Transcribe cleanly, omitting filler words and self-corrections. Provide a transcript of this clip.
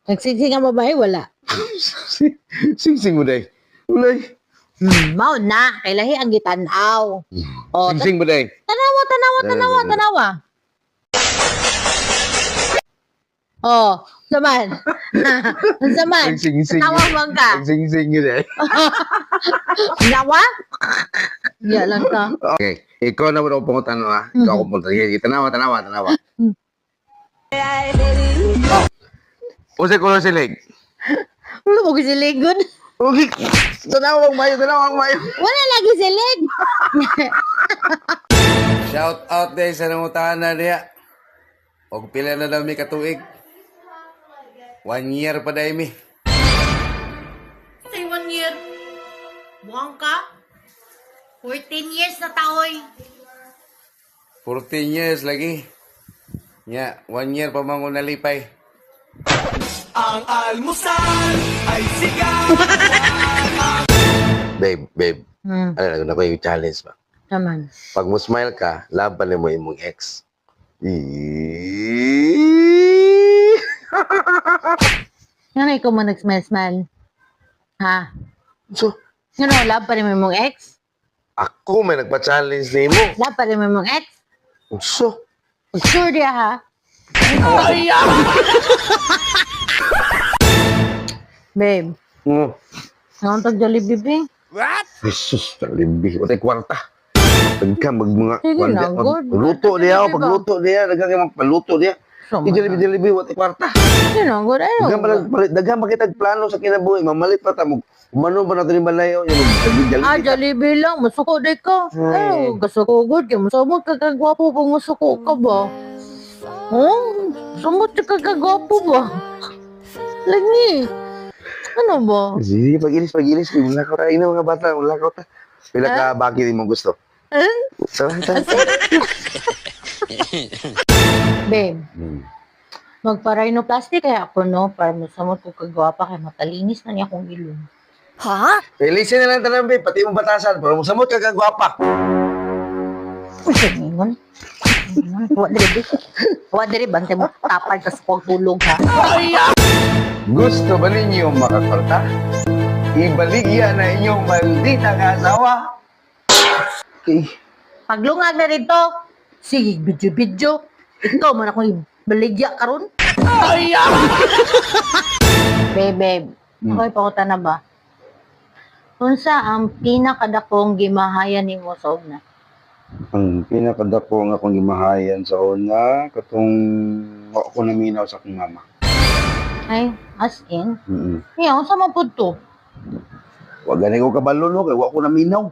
Nagsigsing ang babae, wala. Sing-sing mo day. Ulay. Mao na, kay lahi ang gitanaw. O, Sing-sing mo day. tanawa. Oh, saman. Saman. Sing-sing. Tawa mo ka. Sing-sing mo day. Nawa? Iya lang ka. Okay. Ikaw na mo na pumuntan ha. Ikaw ako pumuntan. Sige, tanawa. Usay ko si Leg. Wala mo gisiligod. Okay. Tanawa ang mayo. Wala lagi silig. Shout out day sa nangutaan na niya. Og pila na daw mi katuig. 1 year pa day mi. Say 1 year. Buwang ka? 14 years na taoy. 14 years lagi. Nya, 1 year pa mango nalipay. Ang almusal ay sigaw. Babe. Ano na ko yung challenge ba? Saman. Pag mo smile ka, laban mo imong ex. Yan ay ko mo nag-smile-smile. Ha? So, Love pa rin mo mong ex? ako may nagpa-challenge ni mo. Love pa rin mo mong ex? So, Sure dia ha? Babe, naman tag Jollibee, babe. Jesus, talimbi. Watay kwarta. Tagka mga Sige na, good. Pagluto diya, pagluto diya, daghang magpaluto diya. Sama Ijalibi, watay kwarta. Yun ang good. Daghang makitag plano sa kinabuhi, mamalit pa ta mo. Umano ba natin yung balayo? Jollibee lang. Masuko di ka. Ay, gasuko good. Kaya masabot ka kagwapo pag masuko ka ba? Oh, sumot ka kagwapo ba? Lagi. Ano ba? Sige, pag-ilis. Wala ka tayo na mga bata, wala ka tayo. Pila ka baki din mo gusto. Sarang tayo. Babe, magpa-rhinoplasty kaya ako, no? Para masamot ko kagwapa kaya matalinis na niya akong ilong. Pilisin na lang tanan, babe. Pati mong batasan. Para musamot ka kagwapa. Uy, ganyan. Huwag diri, bantay mo tapal ka sa pagtulog, ha? Gusto ba ninyo makakorta? Ibaligya na inyong maldita asawa. Okay. Paglungag na rito, sige, video. Ikaw man akong baligya karon. Babe, ako'y pangutan na ba? Unsa ang pinakadakong gimahayan nimo sa una? Ang pinakadako nga akong gimahayan sa una, katong ako naminaw sa akong mama. Ay, as in? Mm-mm. Iya, unsa man pud to? Wag gani ko kabalo no, kay wa ko naminaw.